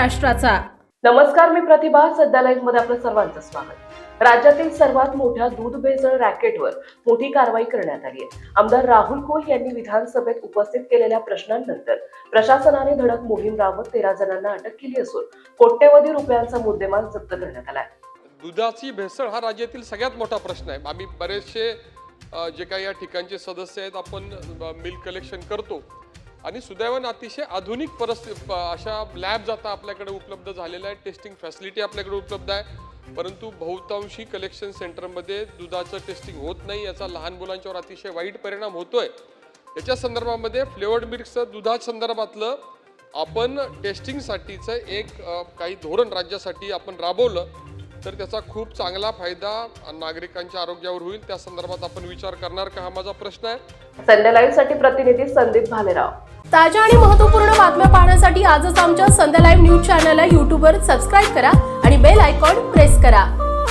महाराष्ट्राचा। नमस्कार, मी प्रतिभा। सध्या लाईव्ह मध्ये आपलं सर्वांचं स्वागत। राज्यातील सर्वात मोठ्या दूध भेसळ रॅकेटवर मोठी कारवाई करण्यात आली आहे। आमदार राहुल कोल यांनी विधानसभेत उपस्थित केलेल्या प्रश्नांनंतर प्रशासनाने धडक मोहीम राबवत 13 जणांना अटक केली असून कोट्यवधी रुपयांचा मुद्देमाल जप्त करण्यात आला आहे। दुधाची भेसळ हा राज्यातील सगळ्यात मोठा प्रश्न आहे। आम्ही बरेचसे जे काही या ठिकाणचे सदस्य आहेत आपण मिल्क कलेक्शन करतो आणि सुदैवाने अतिशय आधुनिक परिस्थिती अशा लॅब्स आता आपल्याकडे उपलब्ध झालेल्या आहेत, टेस्टिंग फॅसिलिटी आपल्याकडे उपलब्ध आहे, परंतु बहुतांशी कलेक्शन सेंटरमध्ये दुधाचं टेस्टिंग होत नाही। याचा लहान मुलांच्यावर अतिशय वाईट परिणाम होतोय। याच्या संदर्भामध्ये फ्लेवर्ड मिल्कचं दुधाच्या संदर्भातलं आपण टेस्टिंगसाठीचं एक काही धोरण राज्यासाठी आपण राबवलं तर त्याचा खूप चांगला फायदा नागरिकांच्या आरोग्यावर होईल। त्या संदर्भात आपण विचार करणार का, हा माझा प्रश्न आहे। संध्या लाईव्ह साठी प्रतिनिधी संदीप भालेराव। ताज्या आणि महत्त्वपूर्ण बातम्या पाहण्यासाठी आजच आमच्या संध्या लाईव्ह न्यूज चॅनलला YouTube वर सबस्क्राईब करा आणि बेल आयकॉन प्रेस करा।